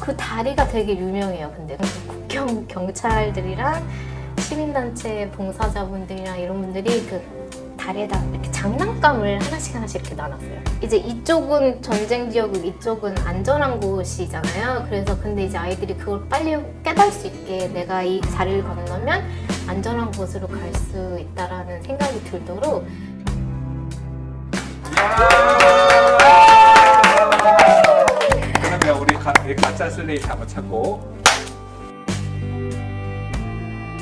그 다리가 되게 유명해요. 근데 국경 경찰들이랑 시민단체 봉사자분들이랑 이런 분들이 그 다리에다 이렇게 장난감을 하나씩 이렇게 나눴어요. 이제 이쪽은 전쟁 지역이고 이쪽은 안전한 곳이잖아요. 그래서 근데 이제 아이들이 그걸 빨리 깨달을 수 있게 내가 이 다리를 건너면 안전한 곳으로 갈 수 있다라는 생각이 들도록 그러면 우리 가짜 슬레이트 한번 찾고.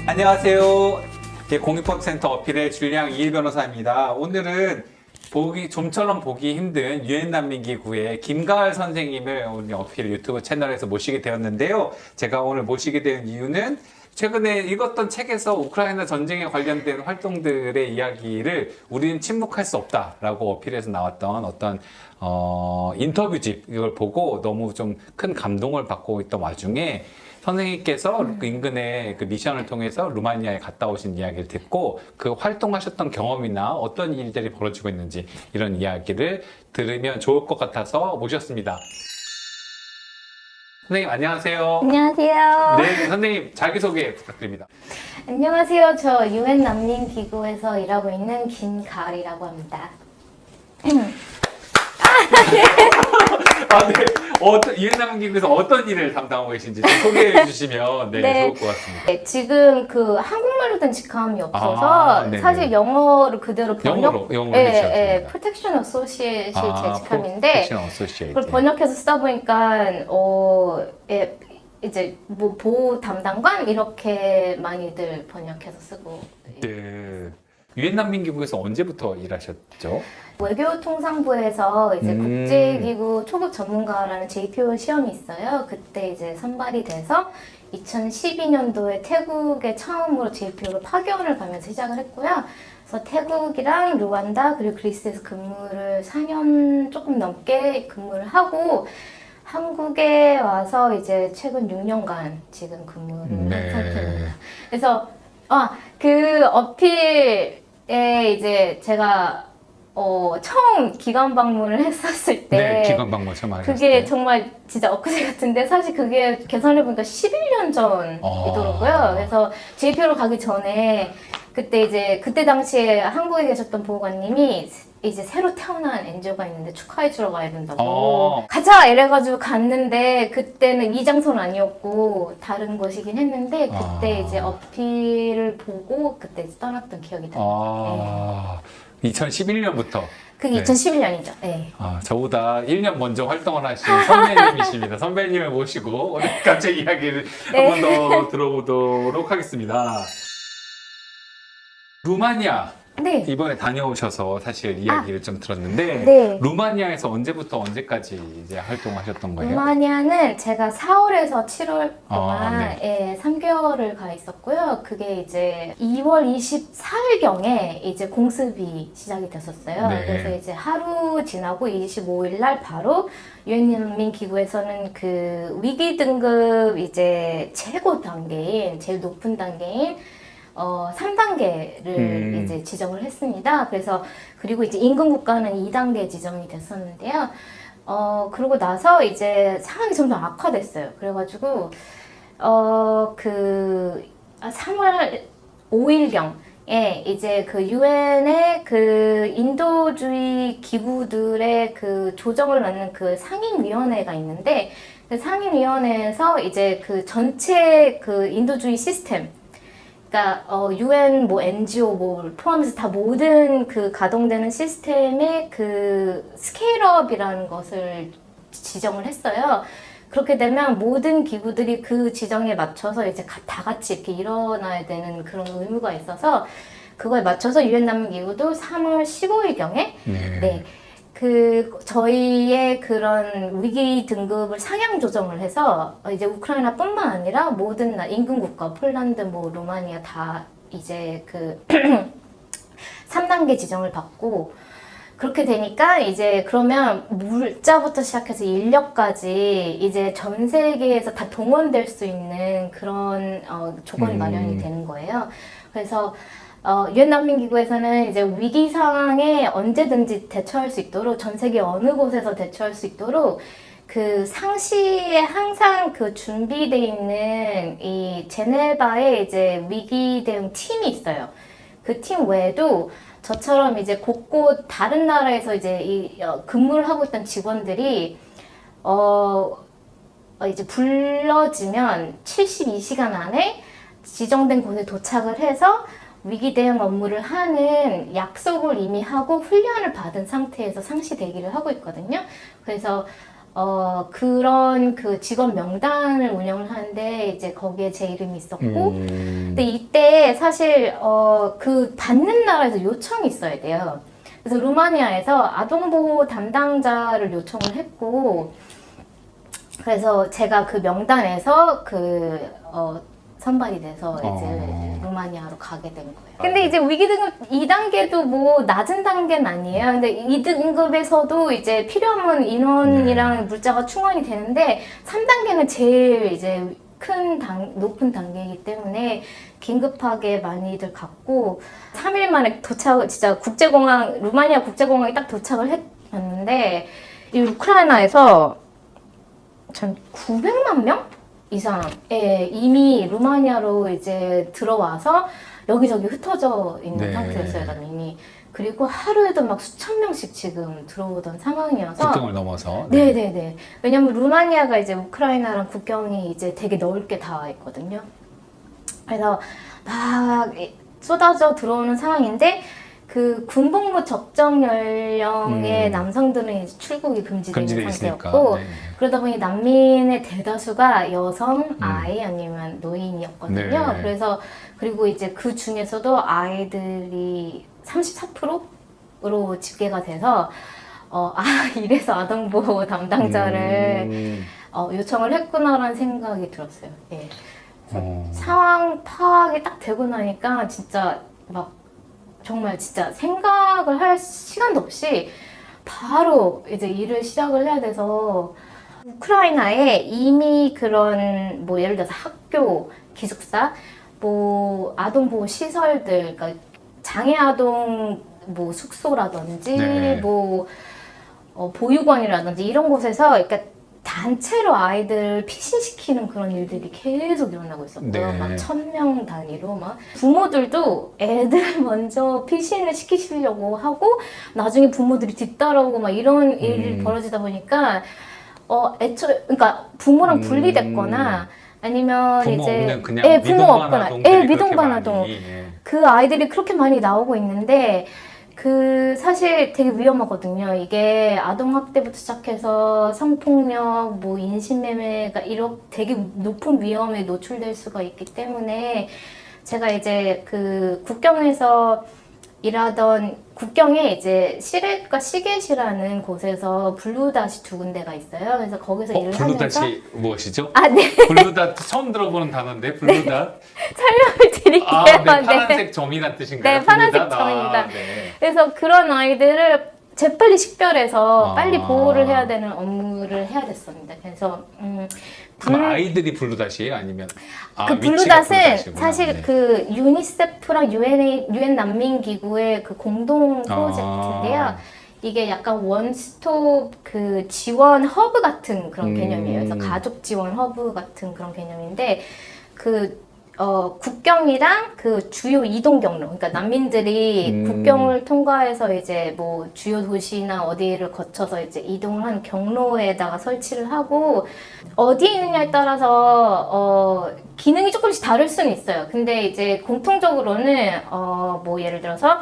안녕하세요. 공익법센터 어필의 줄리앙 이일 변호사입니다. 오늘은 좀처럼 보기 힘든 유엔 난민기구의 김가을 선생님을 오늘 어필 유튜브 채널에서 모시게 되었는데요. 제가 오늘 모시게 된 이유는 최근에 읽었던 책에서 우크라이나 전쟁에 관련된 활동들의 이야기를 우리는 침묵할 수 없다라고 어필해서 나왔던 어떤 인터뷰집 이걸 보고 너무 좀 큰 감동을 받고 있던 와중에 선생님께서 그 인근의 그 미션을 통해서 루마니아에 갔다 오신 이야기를 듣고 그 활동하셨던 경험이나 어떤 일들이 벌어지고 있는지 이런 이야기를 들으면 좋을 것 같아서 모셨습니다. 선생님 안녕하세요. 안녕하세요. 네, 선생님 자기소개 부탁드립니다. 안녕하세요. 저 유엔 난민기구에서 일하고 있는 김가을이라고 합니다. 네. 유엔 난민기구에서 어떤 일을 담당하고 계신지 좀 소개해 주시면 네. 좋을 것 같습니다. 네, 지금 그 한국말로 된 직함이 없어서 네네. 사실 영어로 그대로 영어로 예, Protection Associate이 제 직함인데 Protection Associate. 그걸 번역해서 쓰다 보니까 예, 이제 뭐 보호 담당관 이렇게 많이들 번역해서 쓰고. 네. 유엔 난민기구에서 언제부터 일하셨죠? 외교통상부에서 이제 국제기구 초급 전문가라는 JPO 시험이 있어요. 그때 이제 선발이 돼서 2012년도에 태국에 처음으로 JPO로 파견을 가면서 시작을 했고요. 그래서 태국이랑 루안다 그리고 그리스에서 근무를 4년 조금 넘게 근무를 하고 한국에 와서 이제 최근 6년간 지금 근무를 한 상태입니다. 그래서 그 어필에 이제 제가 처음 기관 방문을 했었을 때 네, 기관 방문 처음 하셨을 그게 때. 정말 진짜 엊그제 같은데 사실 그게 계산해보니까 11년 전이더라고요. 그래서 JPO로 가기 전에 그때 당시에 한국에 계셨던 보호관님이 이제 새로 태어난 엔지오가 있는데 축하해주러 가야 된다고 가자! 이래가지고 갔는데 그때는 이 장소는 아니었고 다른 곳이긴 했는데 그때 이제 어필을 보고 그때 이제 떠났던 기억이 나요. 2011년부터. 그게 2011년이죠. 네. 저보다 1년 먼저 활동을 하신 선배님이십니다. 선배님을 모시고 오늘 갑자기 이야기를 한 번 더 들어보도록 하겠습니다. 루마니아. 네. 이번에 다녀오셔서 사실 이야기를 좀 들었는데 네. 루마니아에서 언제부터 언제까지 이제 활동하셨던 거예요? 루마니아는 제가 4월에서 7월 동안 네. 3개월을 가 있었고요. 그게 이제 2월 24일경에 이제 공습이 시작이 됐었어요. 네. 그래서 이제 하루 지나고 25일 날 바로 유엔 난민기구에서는 그 위기 등급 이제 최고 단계인 제일 높은 단계인 3단계를 이제 지정을 했습니다. 그리고 이제 인근 국가는 2단계 지정이 됐었는데요. 그러고 나서 이제 상황이 점점 악화됐어요. 그래가지고, 3월 5일경에 이제 그 유엔의 그 인도주의 기구들의 그 조정을 맡는 그 상임위원회가 있는데, 그 상임위원회에서 이제 그 전체 그 인도주의 시스템, 그러니까 UN 뭐 NGO 뭐 포함해서 다 모든 그 가동되는 시스템의 그 스케일업이라는 것을 지정을 했어요. 그렇게 되면 모든 기구들이 그 지정에 맞춰서 이제 다 같이 이렇게 일어나야 되는 그런 의무가 있어서 그거에 맞춰서 유엔 난민기구도 3월 15일경에 저희의 그런 위기 등급을 상향 조정을 해서 이제 우크라이나뿐만 아니라 모든 인근 국가, 폴란드, 뭐 루마니아 다 이제 그 3단계 지정을 받고 그렇게 되니까 이제 그러면 물자부터 시작해서 인력까지 이제 전 세계에서 다 동원될 수 있는 그런 조건이 마련이 되는 거예요. 그래서 유엔 난민기구에서는 이제 위기 상황에 언제든지 대처할 수 있도록 전 세계 어느 곳에서 대처할 수 있도록 그 상시에 항상 그 준비돼 있는 이 제네바에 이제 위기 대응 팀이 있어요. 그 팀 외에도 저처럼 이제 곳곳 다른 나라에서 이제 근무를 하고 있던 직원들이 이제 불러지면 72시간 안에 지정된 곳에 도착을 해서 위기 대응 업무를 하는 약속을 이미 하고 훈련을 받은 상태에서 상시 대기를 하고 있거든요. 그래서 그런 그 직원 명단을 운영을 하는데 이제 거기에 제 이름이 있었고, 근데 이때 사실 그 받는 나라에서 요청이 있어야 돼요. 그래서 루마니아에서 아동보호 담당자를 요청을 했고, 그래서 제가 그 명단에서 선발이 돼서 이제 루마니아로 가게 된 거예요. 근데 이제 위기등급 2단계도 뭐 낮은 단계는 아니에요. 근데 2등급에서도 이제 필요한 인원이랑 물자가 충원이 되는데 3단계는 제일 이제 높은 단계이기 때문에 긴급하게 많이들 갔고 3일 만에 진짜 루마니아 국제공항에 딱 도착을 했는데 이 우크라이나에서 전 900만 명 이상 이미 루마니아로 이제 들어와서 여기저기 흩어져 있는 상태였어요, 이미. 그리고 하루에도 막 수천 명씩 지금 들어오던 상황이어서 국경을 넘어서. 네네네. 왜냐면 루마니아가 이제 우크라이나랑 국경이 이제 되게 넓게 닿아 있거든요. 그래서 막 쏟아져 들어오는 상황인데 그 군복무 적정 연령의 남성들은 이제 출국이 금지된 상태였고 그러다 보니 난민의 대다수가 여성, 아이 아니면 노인이었거든요. 그래서 그리고 이제 그 중에서도 아이들이 34%로 집계가 돼서 이래서 아동보호 담당자를 요청을 했구나라는 생각이 들었어요. 예. 상황 파악이 딱 되고 나니까 진짜 막 정말 진짜 생각을 할 시간도 없이 바로 이제 일을 시작을 해야 돼서 우크라이나에 이미 그런 뭐 예를 들어서 학교, 기숙사, 뭐 아동보호 시설들, 그러니까 장애 아동 뭐 숙소라든지 뭐 보육원이라든지 이런 곳에서 그러니까 단체로 아이들 피신시키는 그런 일들이 계속 일어나고 있었고요. 막 1000명 단위로 막 부모들도 애들 먼저 피신을 시키시려고 하고 나중에 부모들이 뒤따라오고 막 이런 일이 벌어지다 보니까 그러니까 부모랑 분리됐거나 아니면 부모 이제 없는 그냥 부모 없거나 미동반 아동 그 아이들이 그렇게 많이 나오고 있는데 그 사실 되게 위험하거든요. 이게 아동학대부터 시작해서 성폭력, 뭐 인신매매가 이렇게 되게 높은 위험에 노출될 수가 있기 때문에 제가 이제 그 국경에서 일하던 국경에 이제 시렛과 시겟이라는 곳에서 블루닷이 2군데가 있어요. 그래서 거기서 일을 하면서 블루닷이 무엇이죠? 네. 블루닷 처음 들어보는 단어인데 블루닷. 설명을 드릴게요. 파란색 점이란 뜻인가요? 네, 파란색 점입니다. 그래서 그런 아이들을 재빨리 식별해서 빨리 보호를 해야 되는 업무를 해야 됐습니다. 그래서 그럼 아이들이 블루닷이에요? 아니면 그 블루닷은 사실 그 유니세프랑 유엔 난민기구의 그 공동 프로젝트인데요. 이게 약간 원스톱 그 지원 허브 같은 그런 개념이에요. 그래서 가족 지원 허브 같은 그런 개념인데 국경이랑 그 주요 이동 경로, 그러니까 난민들이 국경을 통과해서 이제 뭐 주요 도시나 어디를 거쳐서 이제 이동을 하는 경로에다가 설치를 하고 어디에 있느냐에 따라서 기능이 조금씩 다를 수는 있어요. 근데 이제 공통적으로는 뭐 예를 들어서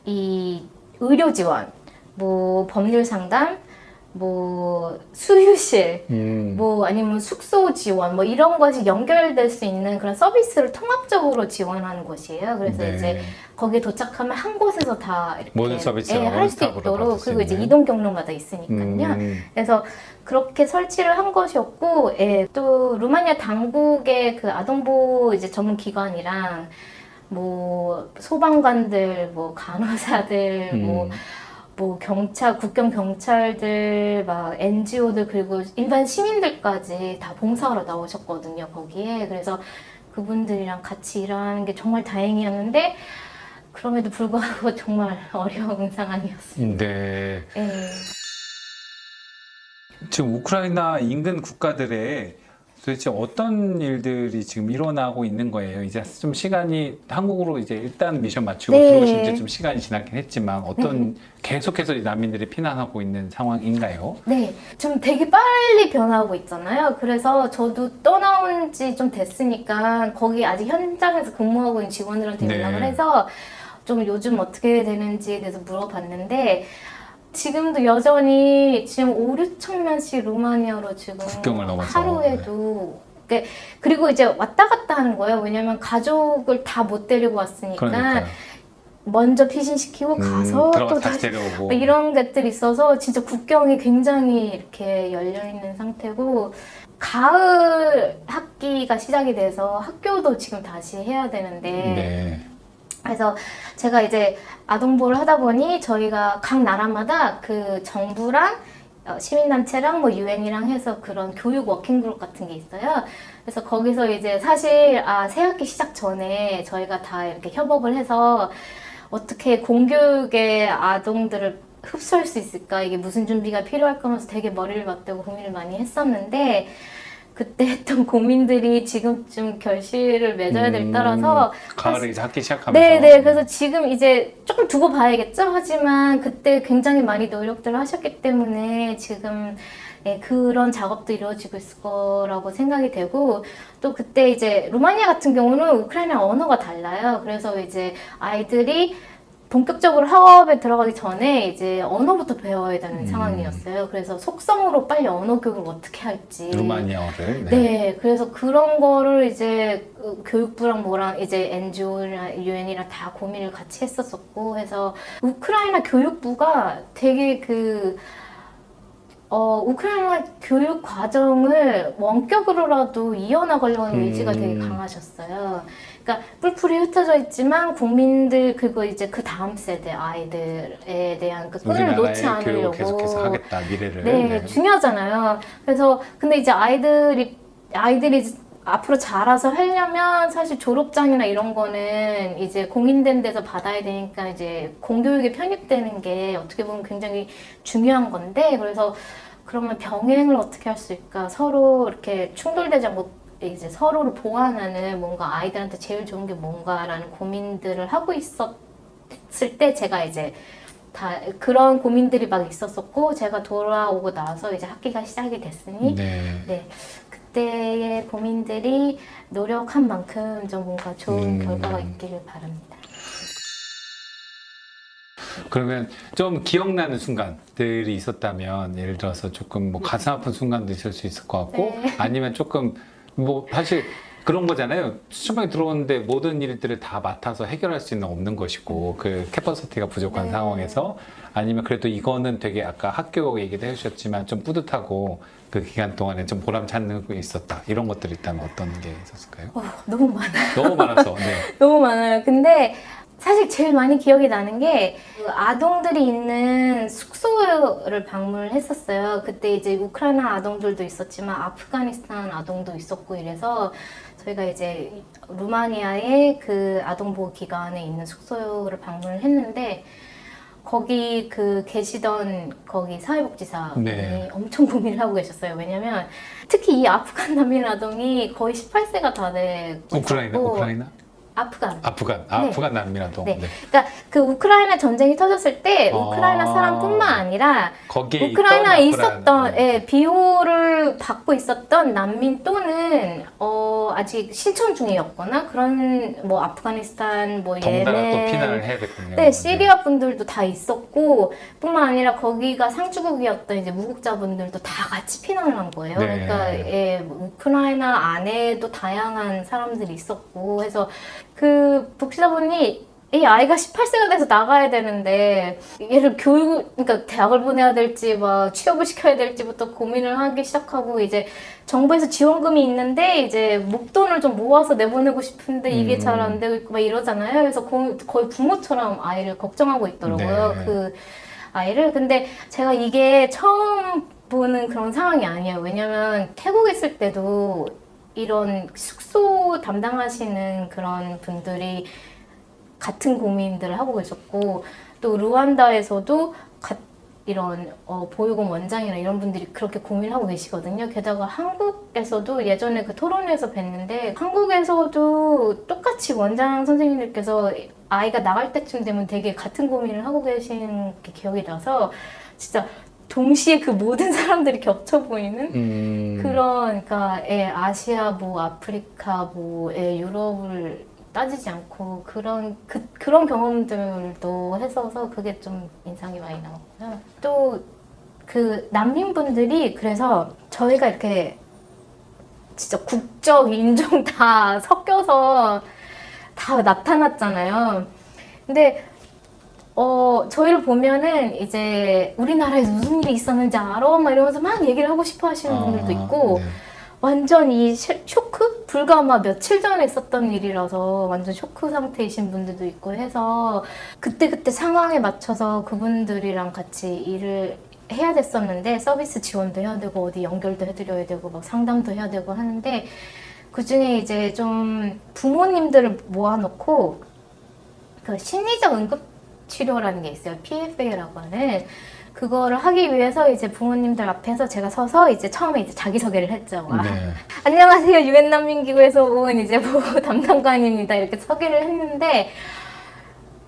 이 의료 지원, 뭐 법률 상담, 뭐 수유실, 뭐 아니면 숙소 지원, 뭐 이런 것이 연결될 수 있는 그런 서비스를 통합적으로 지원하는 곳이에요. 그래서 이제 거기에 도착하면 한 곳에서 다 이렇게 모든 서비스를 할 수 있도록 그리고 이제 이동 경로마다 있으니까요. 그래서 그렇게 설치를 한 것이었고, 또 루마니아 당국의 그 아동보호 이제 전문 기관이랑 뭐 소방관들, 뭐 간호사들, 뭐 경찰, 국경 경찰들, 막 NGO들 그리고 일반 시민들까지 다 봉사하러 나오셨거든요, 거기에. 그래서 그분들이랑 같이 일하는 게 정말 다행이었는데 그럼에도 불구하고 정말 어려운 상황이었습니다. 네. 지금 우크라이나 인근 국가들의 도대체 어떤 일들이 지금 일어나고 있는 거예요? 이제 좀 시간이 한국으로 이제 일단 미션 마치고 네. 들어오신 지 좀 시간이 지났긴 했지만 어떤 계속해서 이 난민들이 피난하고 있는 상황인가요? 네, 좀 되게 빨리 변하고 있잖아요. 그래서 저도 떠나온 지 좀 됐으니까 거기 아직 현장에서 근무하고 있는 직원들한테 네. 연락을 해서 좀 요즘 어떻게 되는지에 대해서 물어봤는데 지금도 여전히 지금 5, 6천 명씩 루마니아로 지금 국경을 넘어서. 하루에도 그리고 이제 왔다 갔다 하는 거예요. 왜냐면 가족을 다 못 데리고 왔으니까 그러니까요. 먼저 피신시키고 가서 들어가서 또 다시 다시 데려오고. 뭐 이런 것들이 있어서 진짜 국경이 굉장히 이렇게 열려 있는 상태고 가을 학기가 시작이 돼서 학교도 지금 다시 해야 되는데 네. 그래서 제가 이제 아동보호를 하다 보니 저희가 각 나라마다 그 정부랑 시민단체랑 뭐 유엔이랑 해서 그런 교육 워킹그룹 같은 게 있어요. 그래서 거기서 이제 사실 새 학기 시작 전에 저희가 다 이렇게 협업을 해서 어떻게 공교육의 아동들을 흡수할 수 있을까? 이게 무슨 준비가 필요할까 하면서 되게 머리를 맞대고 고민을 많이 했었는데 그때 했던 고민들이 지금쯤 결실을 맺어야 될 따라서 가을에 이제 학기 시작하면서. 네네. 그래서 지금 이제 조금 두고 봐야겠죠? 하지만 그때 굉장히 많이 노력들을 하셨기 때문에 지금 그런 작업도 이루어지고 있을 거라고 생각이 되고 또 그때 이제 루마니아 같은 경우는 우크라이나 언어가 달라요. 그래서 이제 아이들이 본격적으로 학업에 들어가기 전에 이제 언어부터 배워야 되는 상황이었어요. 그래서 속성으로 빨리 언어 교육을 어떻게 할지. 루마니아어를. 네, 그래서 그런 거를 이제 교육부랑 뭐랑 이제 NGO랑 유엔이랑 다 고민을 같이 했었었고 해서 우크라이나 교육부가 되게 우크라이나 교육 과정을 원격으로라도 이어나가려고 하는 의지가 되게 강하셨어요. 그러니까 뿔뿔이 흩어져 있지만 국민들 그리고 이제 그 다음 세대 아이들에 대한 그 끈을 놓지 우리나라의 교육을 않으려고. 계속해서 하겠다, 미래를. 네, 중요하잖아요. 그래서 근데 이제 아이들이 앞으로 자라서 하려면 사실 졸업장이나 이런 거는 이제 공인된 데서 받아야 되니까 이제 공교육에 편입되는 게 어떻게 보면 굉장히 중요한 건데 그러면 병행을 어떻게 할 수 있을까? 서로 이렇게 충돌되지 않고 이제 서로를 보완하는 뭔가 아이들한테 제일 좋은 게 뭔가라는 고민들을 하고 있었을 때 제가 이제 다 그런 고민들이 막 있었었고 제가 돌아오고 나서 이제 학기가 시작이 됐으니 네. 그때의 고민들이 노력한 만큼 좀 뭔가 좋은 결과가 있기를 바랍니다. 그러면 좀 기억나는 순간들이 있었다면 예를 들어서 조금 뭐 가슴 아픈 순간도 있을 수 있을 것 같고 네. 아니면 조금 뭐 사실 그런 거잖아요. 수천명이 들어오는데 모든 일들을 다 맡아서 해결할 수는 없는 것이고 그 캐퍼시티가 부족한 네. 상황에서 아니면 그래도 이거는 되게 아까 학교 얘기도 해주셨지만 좀 뿌듯하고 그 기간 동안에 좀 보람 찾는 게 있었다 이런 것들이 있다면 어떤 게 있었을까요? 너무 많아요. 너무 많아서 네. 너무 많아요. 근데 사실 제일 많이 기억이 나는 게그 아동들이 있는 숙소를 방문을 했었어요. 그때 이제 우크라이나 아동들도 있었지만 아프가니스탄 아동도 있었고 이래서 저희가 이제 루마니아의 그 아동보호 기관에 있는 숙소를 방문을 했는데 거기 계시던 거기 사회복지사분이 네. 엄청 고민을 하고 계셨어요. 왜냐면 특히 이 아프간 난민 아동이 거의 18세가 다 되고 우크라이나? 아프간 난민 아동. 네. 그러니까 그 우크라이나 전쟁이 터졌을 때 아. 우크라이나 사람뿐만 아니라 거기에 우크라이나에 있던 있었던 비호를 받고 있었던 난민 또는 아직 신청 중이었거나 그런 뭐 아프가니스탄 뭐 덩달아 또 예멘 피난을 해야 됐군요. 네, 시리아 분들도 다 있었고 뿐만 아니라 거기가 상주국이었던 이제 무국자분들도 다 같이 피난을 한 거예요. 네. 그러니까 우크라이나 안에도 다양한 사람들이 있었고 해서 그 복지사분이 이 아이가 18세가 돼서 나가야 되는데 얘를 그러니까 대학을 보내야 될지 막 취업을 시켜야 될지부터 고민을 하기 시작하고 이제 정부에서 지원금이 있는데 이제 목돈을 좀 모아서 내보내고 싶은데 이게 잘 안 되고 있고 막 이러잖아요. 그래서 거의 부모처럼 아이를 걱정하고 있더라고요. 네. 그 아이를. 근데 제가 이게 처음 보는 그런 상황이 아니에요. 왜냐면 태국에 있을 때도 이런 숙소 담당하시는 그런 분들이 같은 고민들을 하고 계셨고 또 루안다에서도 이런 보육원 원장이나 이런 분들이 그렇게 고민하고 계시거든요. 게다가 한국에서도 예전에 그 토론회에서 뵀는데 한국에서도 똑같이 원장 선생님들께서 아이가 나갈 때쯤 되면 되게 같은 고민을 하고 계신 게 기억이 나서 진짜 동시에 그 모든 사람들이 겹쳐 보이는 그런 그러니까 아시아 뭐 아프리카 뭐 유럽을 따지지 않고 그런 경험들도 했어서 그게 좀 인상이 많이 남았고요. 또 그 난민분들이 그래서 저희가 이렇게 진짜 국적, 인종 다 섞여서 다 나타났잖아요. 근데 저희를 보면은 이제 우리나라에서 무슨 일이 있었는지 알아? 막 이러면서 막 얘기를 하고 싶어 하시는 분들도 있고 네. 완전 이 쇼크? 불과 막 며칠 전에 있었던 일이라서 완전 쇼크 상태이신 분들도 있고 해서 그때 상황에 맞춰서 그분들이랑 같이 일을 해야 됐었는데 서비스 지원도 해야 되고 어디 연결도 해드려야 되고 막 상담도 해야 되고 하는데 그중에 이제 좀 부모님들을 모아놓고 그 심리적 응급치료라는 게 있어요. PFA라고 하는 그거를 하기 위해서 이제 부모님들 앞에서 제가 서서 이제 처음에 이제 자기소개를 했죠. 네. 안녕하세요. 유엔 난민기구에서 온 이제 보호 담당관입니다. 이렇게 소개를 했는데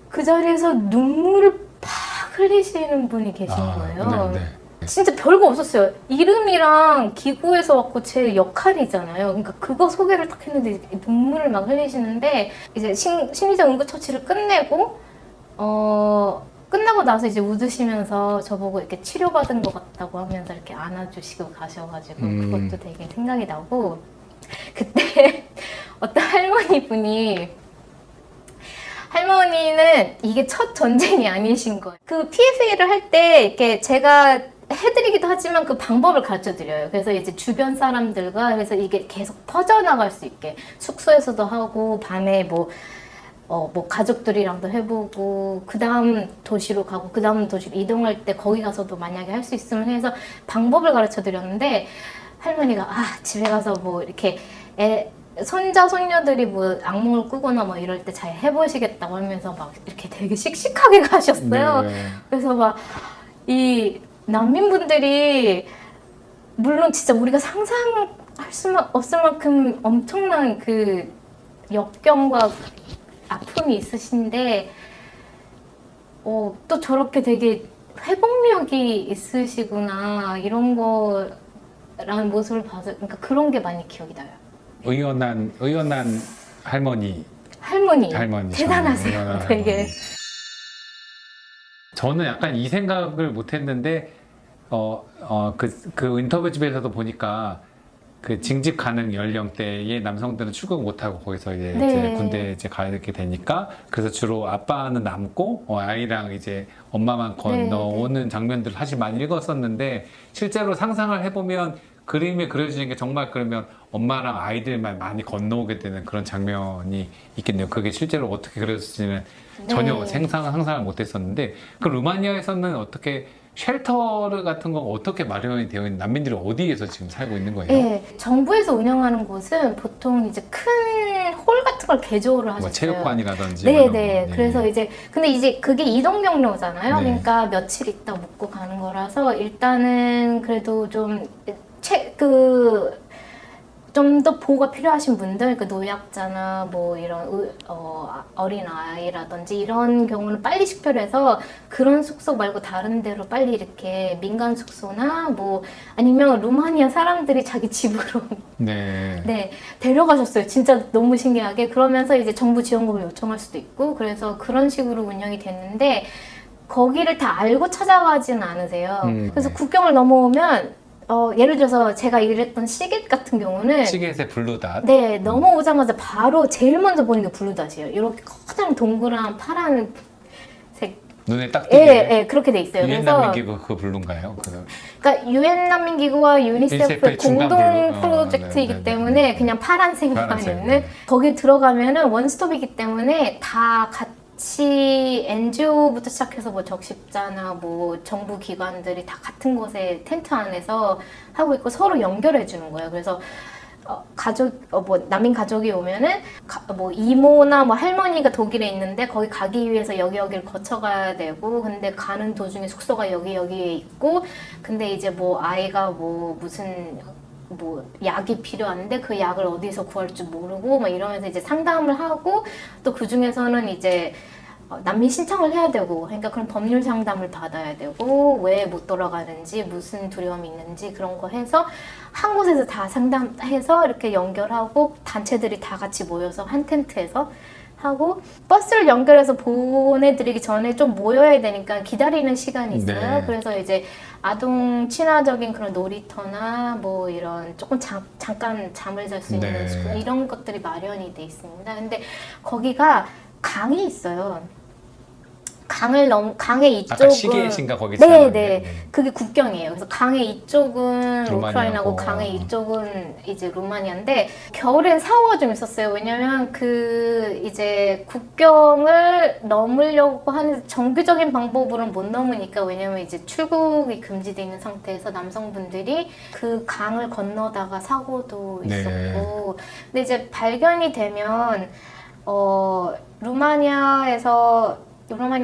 그 자리에서 눈물을 팍 흘리시는 분이 계신 거예요. 네. 진짜 별거 없었어요. 이름이랑 기구에서 왔고 제 역할이잖아요. 그러니까 그거 소개를 딱 했는데 눈물을 막 흘리시는데 이제 심리적 응급처치를 끝내고 끝나고 나서 이제 웃으시면서 저보고 이렇게 치료받은 것 같다고 하면서 이렇게 안아주시고 가셔가지고 그것도 되게 생각이 나고 그때 어떤 할머니는 이게 첫 전쟁이 아니신 거예요. 그 PFA를 할 때 이렇게 제가 해드리기도 하지만 그 방법을 가르쳐 드려요. 그래서 이제 주변 사람들과 그래서 이게 계속 퍼져나갈 수 있게 숙소에서도 하고 밤에 뭐 가족들이랑도 해보고 그 다음 도시로 가고 그 다음 도시로 이동할 때 거기 가서도 만약에 할 수 있으면 해서 방법을 가르쳐 드렸는데 할머니가 집에 가서 뭐 이렇게 손자 손녀들이 뭐 악몽을 꾸거나 뭐 이럴 때 잘 해보시겠다고 하면서 막 이렇게 되게 씩씩하게 가셨어요. 네. 그래서 막 이 난민분들이 물론 진짜 우리가 상상할 수 없을 만큼 엄청난 그 역경과 아픔이 있으신데 또 저렇게 되게 회복력이 있으시구나 이런 거라는 모습을 봐서 그러니까 그런 게 많이 기억이 나요. 의연한 할머니 대단하세요. 의연한 되게 할머니. 저는 약간 이 생각을 못 했는데 그 인터뷰집에서도 보니까 그 징집 가능 연령대의 남성들은 출국 못하고 거기서 이제, 네. 이제 군대 이제 가게 되니까 그래서 주로 아빠는 남고 아이랑 이제 엄마만 건너오는 장면들을 사실 많이 읽었었는데 실제로 상상을 해보면 그림에 그려지는 게 정말 그러면 엄마랑 아이들만 많이 건너오게 되는 그런 장면이 있겠네요. 그게 실제로 어떻게 그려질지는 전혀 상상을 못했었는데 그 루마니아에서는 어떻게 쉘터 같은 거 어떻게 마련이 되어 있는 난민들이 어디에서 지금 살고 있는 거예요? 네, 정부에서 운영하는 곳은 보통 이제 큰 홀 같은 걸 개조를 하셨어요. 뭐 체육관이라든지 네네. 그래서 이제 근데 이제 그게 이동 경로잖아요. 네. 그러니까 며칠 있다 묵고 가는 거라서 일단은 그래도 좀 좀 더 보호가 필요하신 분들, 그 노약자나 뭐 이런 어린 아이라든지 이런 경우는 빨리 식별해서 그런 숙소 말고 다른 데로 빨리 이렇게 민간 숙소나 뭐 아니면 루마니아 사람들이 자기 집으로 네. 데려가셨어요. 진짜 너무 신기하게. 그러면서 이제 정부 지원금을 요청할 수도 있고 그래서 그런 식으로 운영이 됐는데 거기를 다 알고 찾아가지는 않으세요. 그래서 국경을 넘어오면 예를 들어서 제가 일했던 시겟 같은 경우는 시겟의 블루닷. 네, 넘어오자마자 바로 제일 먼저 보이는 게 블루닷이에요. 이렇게 커다란 동그란 파란 색. 눈에 딱 띄게. 그렇게 돼 있어요. 유엔 그래서 난민기구 그 블루인가요? 그러니까 유엔 난민기구와 유니세프의 유니세프의 중간 공동 블루. 프로젝트이기 네. 때문에 그냥 파란색만 파란색, 있는 네. 거기 들어가면은 원스톱이기 때문에 다 같이 NGO부터 시작해서 뭐 적십자나 뭐 정부 기관들이 다 같은 곳에 텐트 안에서 하고 있고 서로 연결해 주는 거예요. 그래서 난민 가족이 오면은 뭐 이모나 뭐 할머니가 독일에 있는데 거기 가기 위해서 여기를 거쳐가야 되고, 근데 가는 도중에 숙소가 여기에 있고, 근데 이제 뭐 아이가 뭐 무슨 뭐 약이 필요한데 그 약을 어디서 구할 줄 모르고 막 이러면서 이제 상담을 하고, 또 그 중에서는 이제 난민 신청을 해야 되고, 그러니까 그런 법률 상담을 받아야 되고, 왜 못 돌아가는지, 무슨 두려움이 있는지 그런 거 해서 한 곳에서 다 상담해서 이렇게 연결하고, 단체들이 다 같이 모여서 한 텐트에서 하고, 버스를 연결해서 보내드리기 전에 좀 모여야 되니까 기다리는 시간이 있어요. 네. 그래서 이제 아동 친화적인 그런 놀이터나 뭐 이런 조금 잠깐 잠을 잘 수 있는 네. 이런 것들이 마련이 돼 있습니다. 근데 거기가 강이 있어요. 강의 이쪽은 아까 시계신가 거기 네, 있잖아요. 네. 그게 국경이에요. 그래서 강의 이쪽은 루마니아고. 우크라이나고 강의 이쪽은 이제 루마니아인데, 겨울엔 사고가 좀 있었어요. 왜냐면 그 이제 국경을 넘으려고 하는 정규적인 방법으로는 못 넘으니까, 왜냐면 이제 출국이 금지되어 있는 상태에서 남성분들이 그 강을 건너다가 사고도 네. 있었고, 근데 이제 발견이 되면 루마니아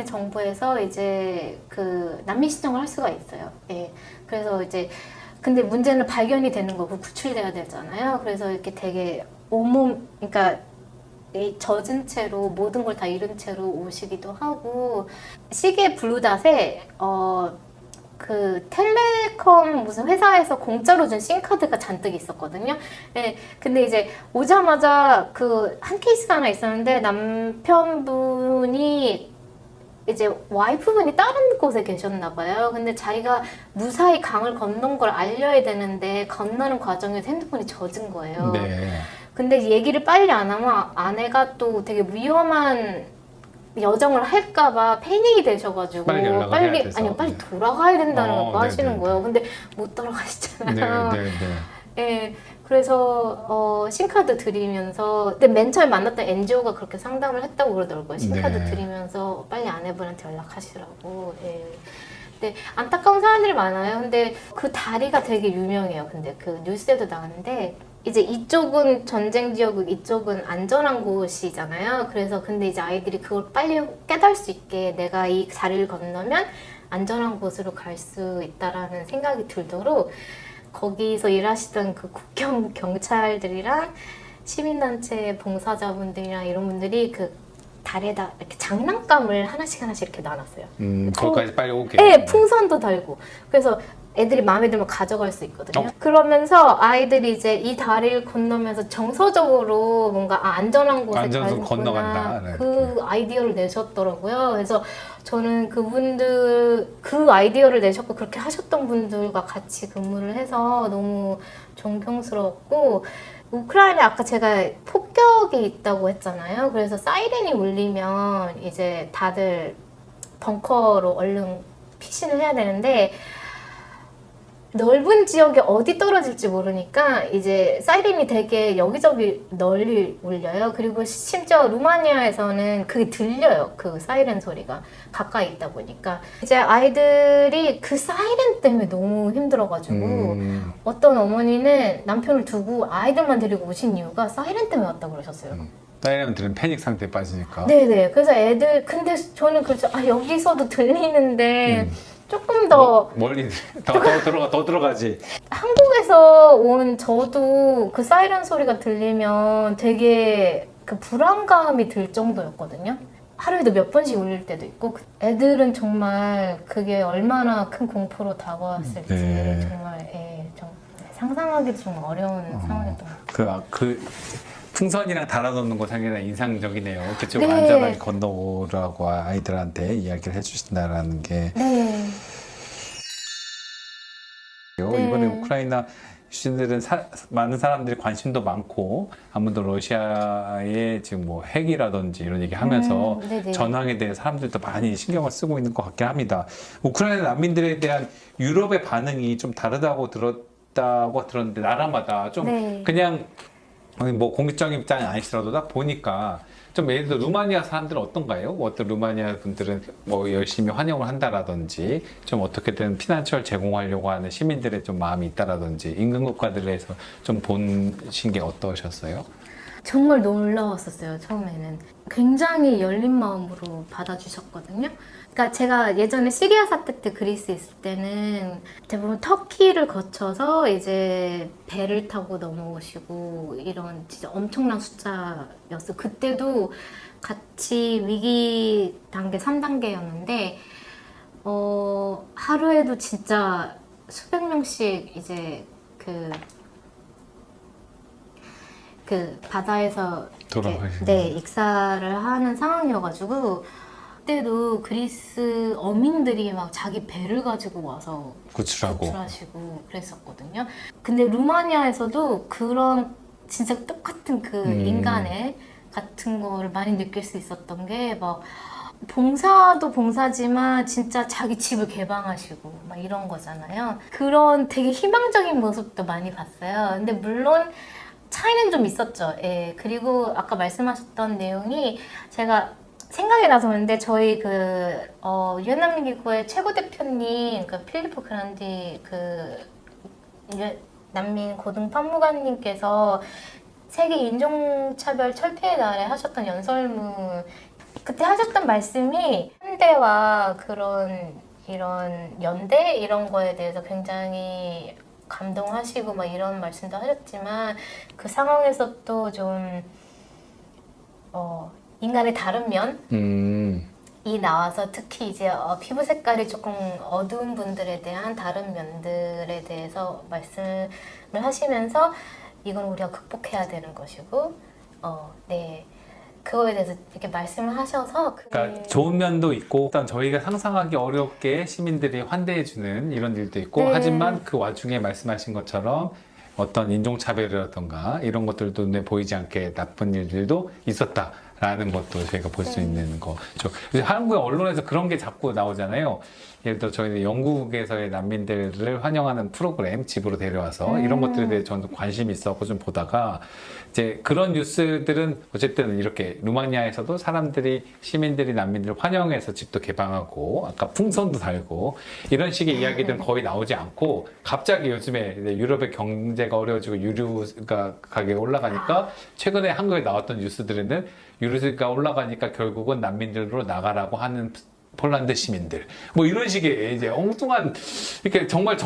정부에서 이제 그 난민 신청을 할 수가 있어요. 예. 그래서 이제 근데 문제는 발견이 되는 거고 구출돼야 되잖아요. 그래서 이렇게 되게 그러니까 이 젖은 채로 모든 걸 다 잃은 채로 오시기도 하고, 시계 블루닷에 그 텔레콤 무슨 회사에서 공짜로 준 심카드가 잔뜩 있었거든요. 네, 근데 이제 오자마자 그 한 케이스가 하나 있었는데, 남편분이 이제 와이프분이 다른 곳에 계셨나 봐요. 근데 자기가 무사히 강을 건넌 걸 알려야 되는데 건너는 과정에서 핸드폰이 젖은 거예요. 네. 근데 얘기를 빨리 안 하면 아내가 또 되게 위험한 여정을 할까봐 패닉이 되셔가지고 빨리 연락을 해야 돼서. 아니요, 빨리 네. 돌아가야 된다는 거 하시는 네네. 거예요. 근데 못 돌아가시잖아요. 네, 네, 네. 예, 그래서 신카드 드리면서, 근데 맨 처음에 만났던 NGO가 그렇게 상담을 했다고 그러더라고요. 신카드 네. 드리면서 빨리 아내분한테 연락하시라고. 예. 근데 안타까운 사람들이 많아요. 근데 그 다리가 되게 유명해요. 근데 그 뉴스에도 나왔는데, 이제 이쪽은 전쟁 지역이고 이쪽은 안전한 곳이잖아요. 그래서 근데 이제 아이들이 그걸 빨리 깨달을 수 있게, 내가 이 다리를 건너면 안전한 곳으로 갈 수 있다라는 생각이 들도록 거기서 일하시던 그 국경 경찰들이랑 시민단체 봉사자분들이랑 이런 분들이 그 다리에다 이렇게 장난감을 하나씩 이렇게 나눴어요. 거기까지 빨리 오게. 네, 풍선도 달고. 그래서 애들이 마음에 들면 가져갈 수 있거든요. 어? 그러면서 아이들이 이제 이 다리를 건너면서 정서적으로 뭔가 안전한 곳에 안전으로 건너간다. 가는구나, 그 아이디어를 내셨더라고요. 그래서 저는 그 아이디어를 내셨고 그렇게 하셨던 분들과 같이 근무를 해서 너무 존경스러웠고, 우크라이나에 아까 제가 폭격이 있다고 했잖아요. 그래서 사이렌이 울리면 이제 다들 벙커로 얼른 피신을 해야 되는데, 넓은 지역에 어디 떨어질지 모르니까 이제 사이렌이 되게 여기저기 널리 울려요. 그리고 심지어 루마니아에서는 그게 들려요. 그 사이렌 소리가 가까이 있다 보니까 이제 아이들이 그 사이렌 때문에 너무 힘들어가지고 어떤 어머니는 남편을 두고 아이들만 데리고 오신 이유가 사이렌 때문에 왔다고 그러셨어요. 사이렌들은 패닉 상태에 빠지니까. 네네. 그래서 근데 저는 그래서 여기서도 들리는데 조금 더 멀리 더 들어가지. 한국에서 온 저도 그 사이렌 소리가 들리면 되게 그 불안감이 들 정도였거든요. 하루에도 몇 번씩 울릴 때도 있고, 애들은 정말 그게 얼마나 큰 공포로 다가왔을지 네. 정말 좀 상상하기도 좀 어려운 상황이었던 것 같아요. 그 풍선이랑 달아놓는 거 상당히 인상적이네요. 그쪽 네. 안전하게 건너오라고 아이들한테 이야기를 해주신다라는 게. 네. 네. 이번에 우크라이나 시민들은 많은 사람들이 관심도 많고, 아무도 러시아의 지금 뭐 핵이라든지 이런 얘기 하면서 네네. 전황에 대해 사람들도 많이 신경을 쓰고 있는 것 같긴 합니다. 우크라이나 난민들에 대한 유럽의 반응이 좀 다르다고 들었는데, 나라마다 좀 네. 그냥 아니, 뭐 공식적인 입장이 아니시라도 딱 보니까 좀 예를 들어 루마니아 사람들은 어떤가요? 뭐 어떤 루마니아 분들은 뭐 열심히 환영을 한다라든지 좀 어떻게든 피난처를 제공하려고 하는 시민들의 좀 마음이 있다라든지 인근 국가들에서 좀 보신 게 어떠셨어요? 정말 놀라웠었어요, 처음에는. 굉장히 열린 마음으로 받아주셨거든요. 그러니까 제가 예전에 시리아 사태 때 그리스 있을 때는 대부분 터키를 거쳐서 이제 배를 타고 넘어오시고 이런 진짜 엄청난 숫자였어요. 그때도 같이 위기 단계 3단계였는데, 하루에도 진짜 수백 명씩 이제 그 바다에서 돌아가시는. 네, 익사를 하는 상황이어가지고 그때도 그리스 어민들이 막 자기 배를 가지고 와서 구출하고. 구출하시고 그랬었거든요. 근데 루마니아에서도 그런 진짜 똑같은 그 인간의 같은 거를 많이 느낄 수 있었던 게 막 봉사도 봉사지만 진짜 자기 집을 개방하시고 막 이런 거잖아요. 그런 되게 희망적인 모습도 많이 봤어요. 근데 물론 차이는 좀 있었죠. 예. 그리고 아까 말씀하셨던 내용이 제가 생각이 나서 그런데 저희 유엔 난민기구의 최고 대표님 필리포 그란디 난민 고등 판무관님께서 세계 인종차별 철폐의 날에 하셨던 연설문 그때 하셨던 말씀이 현대와 이런 연대 이런 거에 대해서 굉장히 감동하시고 막 이런 말씀도 하셨지만 그 상황에서 또 좀 인간의 다른 면이 나와서 특히 이제 피부 색깔이 조금 어두운 분들에 대한 다른 면들에 대해서 말씀을 하시면서 이건 우리가 극복해야 되는 것이고 네. 그거에 대해서 이렇게 말씀을 하셔서 그러니까 좋은 면도 있고 일단 저희가 상상하기 어렵게 시민들이 환대해주는 이런 일도 있고 네. 하지만 그 와중에 말씀하신 것처럼 어떤 인종차별이라던가 이런 것들도 눈에 보이지 않게 나쁜 일들도 있었다라는 것도 저희가 볼 수 있는 거죠. 한국의 언론에서 그런 게 자꾸 나오잖아요. 예를 들어 저희는 영국에서의 난민들을 환영하는 프로그램 집으로 데려와서 이런 것들에 대해 저는 관심이 있었고 좀 보다가 이제 그런 뉴스들은 어쨌든 이렇게 루마니아에서도 시민들이 난민들을 환영해서 집도 개방하고 아까 풍선도 달고 이런 식의 이야기들은 거의 나오지 않고 갑자기 요즘에 이제 유럽의 경제가 어려워지고 유류가 가격이 올라가니까 최근에 한국에 나왔던 뉴스들에는 유류가 올라가니까 결국은 난민들로 나가라고 하는 폴란드 시민들 뭐 이런 식의 이제 엉뚱한 이렇게 정말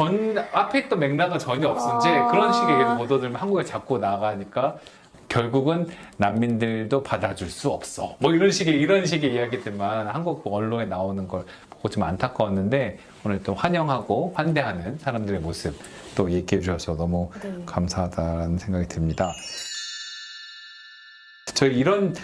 앞에 있던 맥락은 전혀 없은 채 그런 식의 계속 보도들만 한국에 자꾸 나가니까 결국은 난민들도 받아줄 수 없어 뭐 이런 식의 이야기들만 한국 언론에 나오는 걸 보고 좀 안타까웠는데 오늘 또 환영하고 환대하는 사람들의 모습 또 얘기해 주셔서 너무 감사하다는 생각이 듭니다. 저희 이런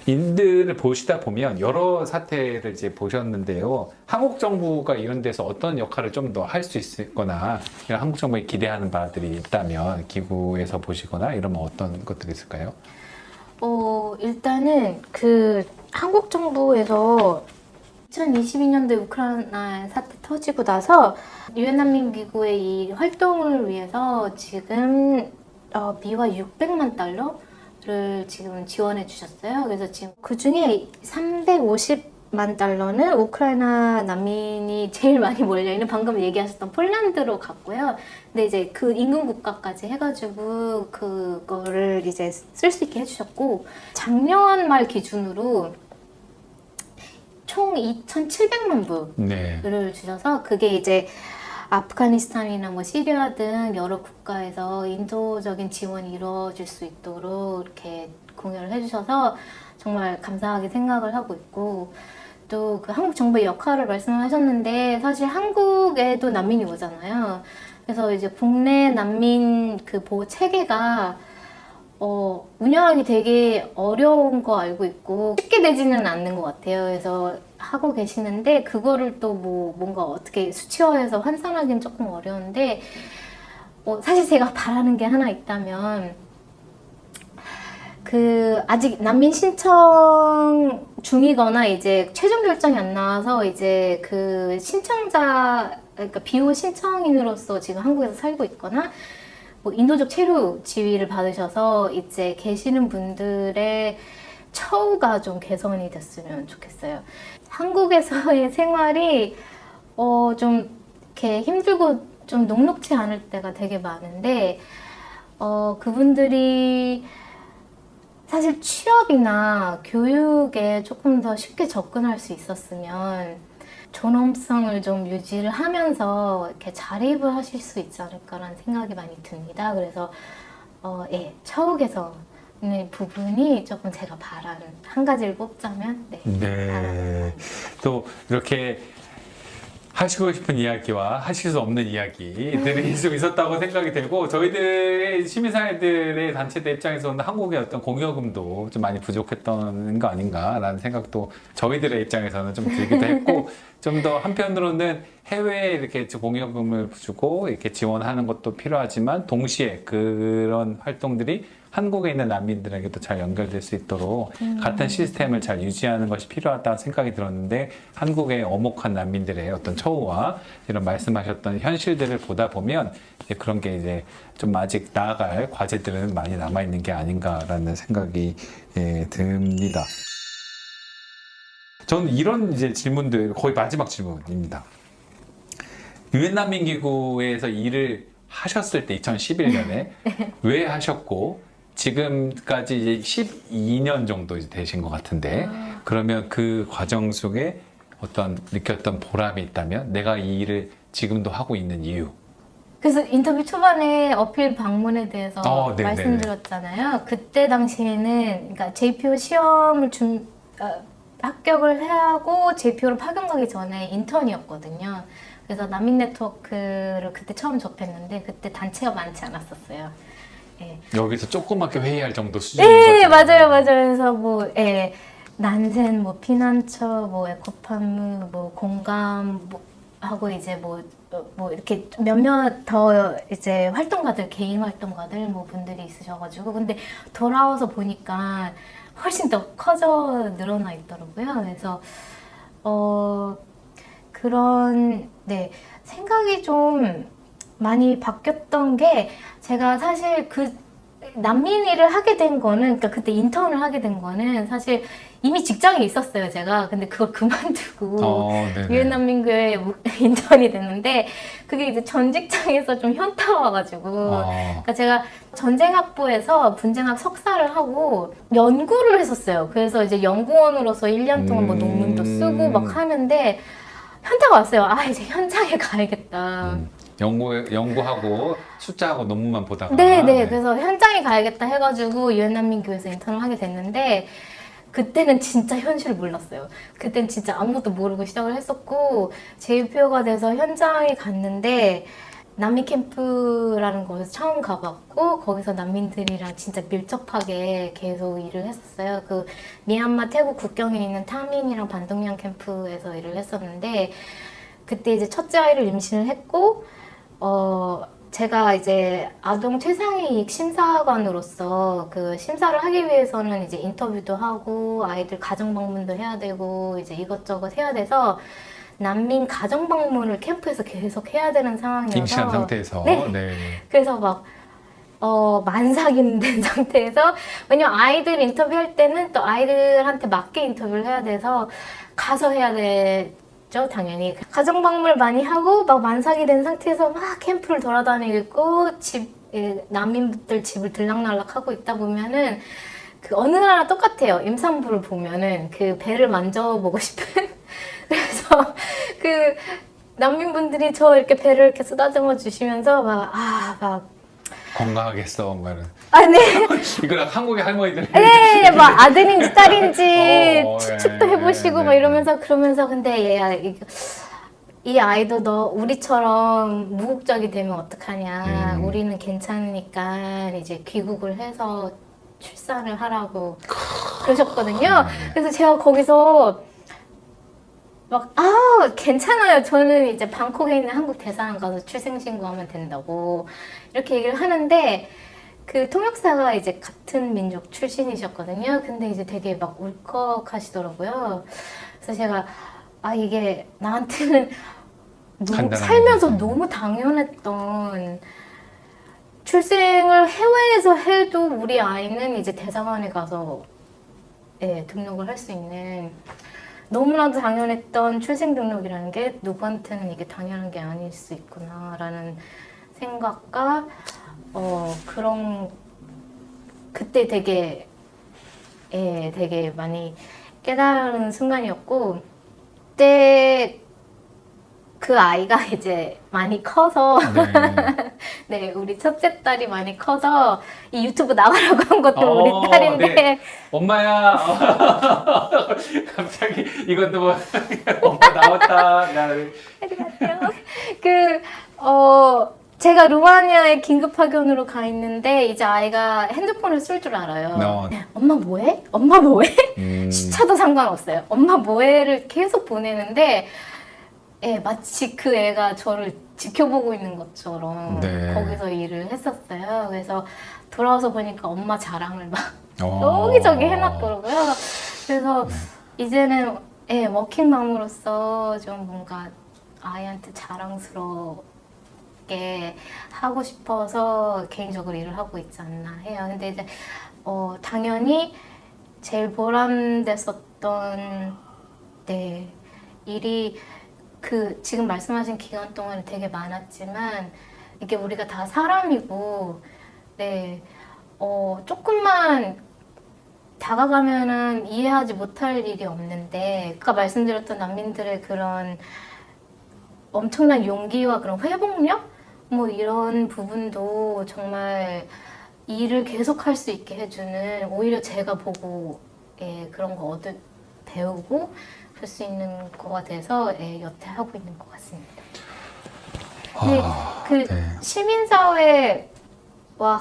인들을 보시다 보면 여러 사태를 이제 보셨는데요. 한국 정부가 이런 데서 어떤 역할을 좀 더 할 수 있거나 한국 정부에 기대하는 바들이 있다면 기구에서 보시거나 이러면 어떤 것들이 있을까요? 일단은 한국 정부에서 2022년도에 우크라이나 사태 터지고 나서 유엔 난민기구의 이 활동을 위해서 지금 미화 600만 달러를 지금 지원해 주셨어요. 그래서 지금 그 중에 350만 달러는 우크라이나 난민이 제일 많이 몰려있는 방금 얘기하셨던 폴란드로 갔고요. 근데 이제 그 인근 국가까지 해가지고 그거를 이제 쓸 수 있게 해주셨고 작년 말 기준으로 총 2,700만 불을 주셔서 그게 이제 아프가니스탄이나 뭐 시리아 등 여러 국가에서 인도적인 지원이 이루어질 수 있도록 이렇게 공유를 해주셔서 정말 감사하게 생각을 하고 있고 또 그 한국 정부의 역할을 말씀하셨는데 사실 한국에도 난민이 오잖아요. 그래서 이제 국내 난민 그 보호 체계가 운영하기 되게 어려운 거 알고 있고 쉽게 되지는 않는 것 같아요. 그래서 하고 계시는데 그거를 또 뭐 뭔가 어떻게 수치화해서 환산하기는 조금 어려운데 사실 제가 바라는 게 하나 있다면 아직 난민 신청 중이거나 이제 최종 결정이 안 나와서 이제 신청자 그러니까 비호 신청인으로서 지금 한국에서 살고 있거나 뭐 인도적 체류 지위를 받으셔서 이제 계시는 분들의 처우가 좀 개선이 됐으면 좋겠어요. 한국에서의 생활이 좀 이렇게 힘들고 좀 녹록지 않을 때가 되게 많은데 그분들이 사실 취업이나 교육에 조금 더 쉽게 접근할 수 있었으면 존엄성을 좀 유지를 하면서 이렇게 자립을 하실 수 있지 않을까라는 생각이 많이 듭니다. 그래서 예, 처우 개선의 부분이 조금 제가 바라는 한 가지를 뽑자면 네. 네. 또 이렇게 하시고 싶은 이야기와 하실 수 없는 이야기들이 좀 있었다고 생각이 들고 저희들의 시민사회들의 단체들 입장에서는 한국의 어떤 공여금도 좀 많이 부족했던 거 아닌가라는 생각도 저희들의 입장에서는 좀 들기도 했고 좀 더 한편으로는 해외에 이렇게 공여금을 주고 이렇게 지원하는 것도 필요하지만 동시에 그런 활동들이 한국에 있는 난민들에게도 잘 연결될 수 있도록 같은 시스템을 잘 유지하는 것이 필요하다는 생각이 들었는데 한국의 어목한 난민들의 어떤 처우와 이런 말씀하셨던 현실들을 보다 보면 이제 그런 게 이제 좀 아직 나아갈 과제들은 많이 남아있는 게 아닌가라는 생각이 듭니다. 저는 이런 이제 질문들 거의 마지막 질문입니다. 유엔 난민기구에서 일을 하셨을 때 2011년에 왜 하셨고 지금까지 이제 12년 정도 이제 되신 것 같은데 그러면 그 과정 속에 어떤 느꼈던 보람이 있다면 내가 이 일을 지금도 하고 있는 이유. 그래서 인터뷰 초반에 어필 방문에 대해서 네네네. 말씀드렸잖아요. 그때 당시에는 그러니까 JPO 시험을 합격을 하고 JPO로 파견 가기 전에 인턴이었거든요. 그래서 난민 네트워크를 그때 처음 접했는데 그때 단체가 많지 않았었어요. 예. 여기서 조그맣게 회의할 정도 수준인 네, 거죠. 맞아요. 그래서 뭐, 예, 난센, 뭐, 피난처, 뭐, 에코팜무, 뭐, 공감, 뭐, 하고 이제 뭐 이렇게 몇몇 더 이제 활동가들, 개인 활동가들 뭐 분들이 있으셔가지고 근데 돌아와서 보니까 훨씬 더 커져 늘어나 있더라고요. 그래서, 그런, 네, 생각이 좀 많이 바뀌었던 게 제가 사실 그 난민 일을 하게 된 거는 그러니까 그때 인턴을 하게 된 거는 사실 이미 직장에 있었어요 제가. 근데 그걸 그만두고 유엔 난민교회 인턴이 됐는데 그게 이제 전 직장에서 좀 현타 와가지고 그러니까 제가 전쟁학부에서 분쟁학 석사를 하고 연구를 했었어요. 그래서 이제 연구원으로서 1년 동안 뭐 논문도 쓰고 막 하는데 현타가 왔어요. 아 이제 현장에 가야겠다. 연구하고 숫자하고 논문만 보다가 네네. 그래서 현장에 가야겠다 해가지고 유엔 난민교회에서 인턴을 하게 됐는데 그때는 진짜 현실을 몰랐어요. 그때는 진짜 아무것도 모르고 시작을 했었고 JPO가 돼서 현장에 갔는데 난민 캠프라는 곳에 처음 가봤고 거기서 난민들이랑 진짜 밀접하게 계속 일을 했었어요. 그 미얀마 태국 국경에 있는 타민이랑 반동양 캠프에서 일을 했었는데 그때 이제 첫째 아이를 임신을 했고 제가 이제 아동 최상위익 심사관으로서 그 심사를 하기 위해서는 이제 인터뷰도 하고 아이들 가정 방문도 해야 되고 이제 이것저것 해야 돼서 난민 가정 방문을 캠프에서 계속 해야 되는 상황이어서 임신한 상태에서 네. 그래서 막 만삭인 된 상태에서 왜냐면 아이들 인터뷰할 때는 또 아이들한테 맞게 인터뷰를 해야 돼서 가서 해야 되죠 당연히. 가정 방문을 많이 하고 막 만삭이 된 상태에서 막 캠프를 돌아다니고 난민들 집을 들락날락 하고 있다 보면은 그 어느 나라 똑같아요. 임산부를 보면은 그 배를 만져보고 싶은 그래서 그 난민분들이 저 이렇게 배를 이렇게 쓰다듬어 주시면서 막 건강하겠어 말은. 네. 이거랑 한국의 할머니들. 네, 막 아들인지 딸인지 추측도 예, 해보시고 막 이러면서 그러면서 근데 얘야 이 아이도 너 우리처럼 무국적이 되면 어떡하냐. 우리는 괜찮으니까 이제 귀국을 해서 출산을 하라고 그러셨거든요. 그래서 제가 거기서 막, 괜찮아요. 저는 이제 방콕에 있는 한국 대사관 가서 출생신고하면 된다고. 이렇게 얘기를 하는데, 그 통역사가 이제 같은 민족 출신이셨거든요. 근데 이제 되게 막 울컥하시더라고요. 그래서 제가, 이게 나한테는 살면서 너무 당연했던 출생을 해외에서 해도 우리 아이는 이제 대사관에 가서 예, 등록을 할 수 있는 너무나도 당연했던 출생 등록이라는 게 누구한테는 이게 당연한 게 아닐 수 있구나라는 생각과 그런 그때 되게 많이 깨달은 순간이었고 그때 그 아이가 이제 많이 커서 네, 우리 첫째 딸이 많이 커서 이 유튜브 나가라고 한 것도 우리 딸인데 네. 엄마야 갑자기 이것도 뭐 엄마 나왔다 나를 제가 루마니아에 긴급 파견으로 가 있는데 이제 아이가 핸드폰을 쓸 줄 알아요. 엄마 뭐해? 엄마 뭐해? 시차도 상관없어요. 엄마 뭐해를 계속 보내는데 마치 그 애가 저를 지켜보고 있는 것처럼 네. 거기서 일을 했었어요. 그래서 돌아와서 보니까 엄마 자랑을 막 여기저기 해놨더라고요. 그래서 이제는 워킹맘으로서 좀 뭔가 아이한테 자랑스러워 하고 싶어서 개인적으로 일을 하고 있지 않나 해요. 근데 이제 당연히 제일 보람됐었던 일이 지금 말씀하신 기간 동안 되게 많았지만 이게 우리가 다 사람이고 조금만 다가가면은 이해하지 못할 일이 없는데 아까 말씀드렸던 난민들의 그런 엄청난 용기와 그런 회복력? 뭐 이런 부분도 정말 일을 계속할 수 있게 해주는 오히려 제가 보고 그런 거 배우고 할 수 있는 거가 돼서 여태 하고 있는 것 같습니다. 근데 시민사회와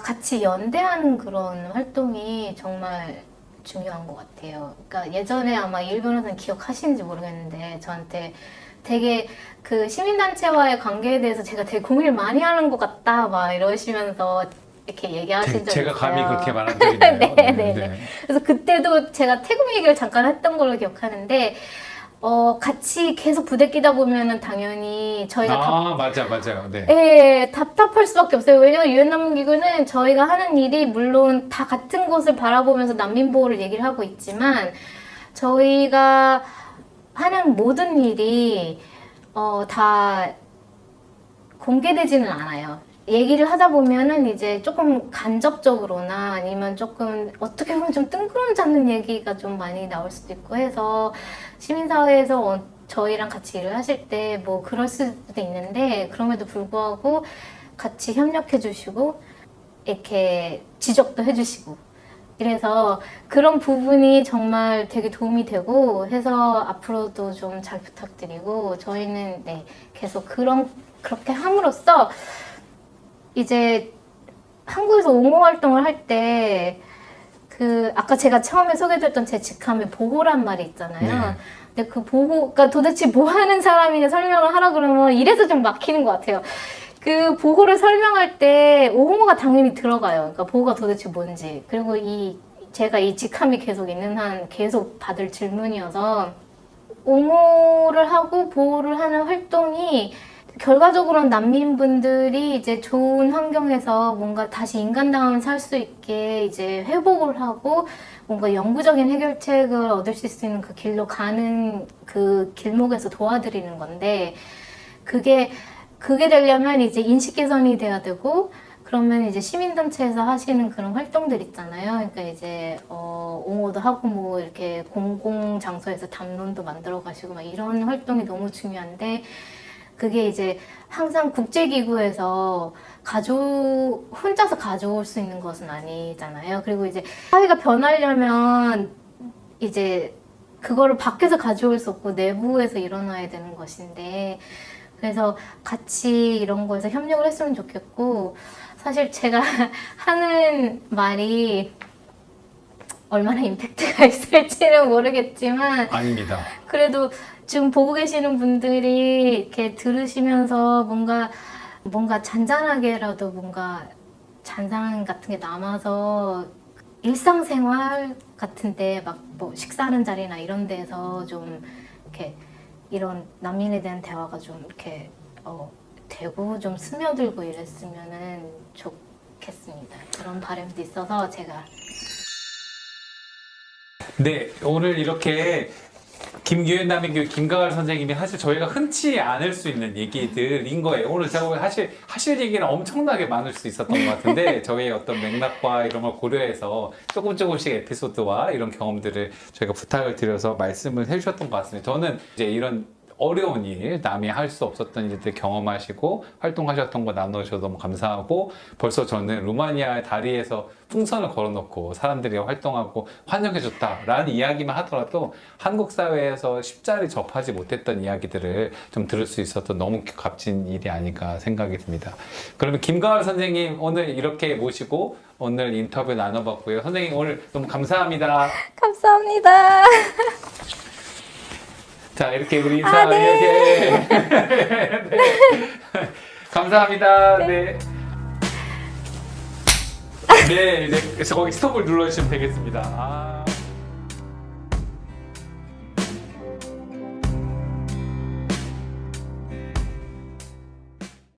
같이 연대하는 그런 활동이 정말 중요한 것 같아요. 그러니까 예전에 아마 일 변호사는 기억하시는지 모르겠는데 저한테 되게 그 시민단체와의 관계에 대해서 제가 되게 고민을 많이 하는 것 같다 막 이러시면서 이렇게 얘기하신 적이 제가 있어요. 감히 그렇게 말한 적이 있나요? 네. 그래서 그때도 제가 태국 얘기를 잠깐 했던 걸로 기억하는데 같이 계속 부대끼다 보면은 당연히 저희가 맞아요. 네. 답답할 수밖에 없어요. 왜냐면 유엔 난민기구는 저희가 하는 일이 물론 다 같은 곳을 바라보면서 난민 보호를 얘기를 하고 있지만 저희가 하는 모든 일이 다 공개되지는 않아요. 얘기를 하다 보면은 이제 조금 간접적으로나 아니면 조금 어떻게 보면 좀 뜬구름 잡는 얘기가 좀 많이 나올 수도 있고 해서 시민사회에서 저희랑 같이 일을 하실 때 뭐 그럴 수도 있는데 그럼에도 불구하고 같이 협력해 주시고 이렇게 지적도 해 주시고 이래서 그런 부분이 정말 되게 도움이 되고 해서 앞으로도 좀 잘 부탁드리고 저희는 계속 그렇게 함으로써 이제 한국에서 옹호 활동을 할 때 아까 제가 처음에 소개드렸던 제 직함에 보호란 말이 있잖아요. 근데 그 보호가 도대체 뭐 하는 사람이냐 설명을 하라 그러면 이래서 좀 막히는 것 같아요. 그 보호를 설명할 때 옹호가 당연히 들어가요. 그러니까 보호가 도대체 뭔지. 그리고 제가 이 직함이 계속 있는 한 계속 받을 질문이어서 옹호를 하고 보호를 하는 활동이 결과적으로는 난민분들이 이제 좋은 환경에서 뭔가 다시 인간다움을 살 수 있게 이제 회복을 하고 뭔가 영구적인 해결책을 얻을 수 있는 그 길로 가는 그 길목에서 도와드리는 건데 그게 되려면 이제 인식 개선이 돼야 되고 그러면 이제 시민단체에서 하시는 그런 활동들 있잖아요. 그러니까 이제 옹호도 하고 뭐 이렇게 공공 장소에서 담론도 만들어 가시고 막 이런 활동이 너무 중요한데 그게 이제 항상 국제기구에서 혼자서 가져올 수 있는 것은 아니잖아요. 그리고 이제 사회가 변하려면 이제 그거를 밖에서 가져올 수 없고 내부에서 일어나야 되는 것인데 그래서 같이 이런 거에서 협력을 했으면 좋겠고 사실 제가 하는 말이 얼마나 임팩트가 있을지는 모르겠지만 아닙니다. 그래도 지금 보고 계시는 분들이 이렇게 들으시면서 뭔가 잔잔하게라도 뭔가 잔상 같은 게 남아서 일상생활 같은데 막 뭐 식사하는 자리나 이런 데서 좀 이렇게 이런 난민에 대한 대화가 좀 이렇게 되고 좀 스며들고 이랬으면은 좋겠습니다. 그런 바람도 있어서 제가 네, 오늘 이렇게 김유엔남민교 김가을 선생님이 사실 저희가 흔치 않을 수 있는 얘기들인 거예요. 오늘 제가 사실 하실 얘기는 엄청나게 많을 수 있었던 것 같은데 저희의 어떤 맥락과 이런 걸 고려해서 조금씩 에피소드와 이런 경험들을 저희가 부탁을 드려서 말씀을 해주셨던 것 같습니다. 저는 이제 이런 어려운 일, 남이 할 수 없었던 일들 경험하시고 활동하셨던 거 나눠주셔서 너무 감사하고 벌써 저는 루마니아의 다리에서 풍선을 걸어놓고 사람들이 활동하고 환영해줬다라는 이야기만 하더라도 한국 사회에서 쉽사리 접하지 못했던 이야기들을 좀 들을 수 있었던 너무 값진 일이 아닐까 생각이 듭니다. 그러면 김가을 선생님 오늘 이렇게 모시고 오늘 인터뷰 나눠봤고요. 선생님 오늘 너무 감사합니다. 감사합니다. 자, 이렇게 우리 인사, 네. 네. 감사합니다. 네. 네, 네. 그래서 거기 스톱을 눌러주시면 되겠습니다.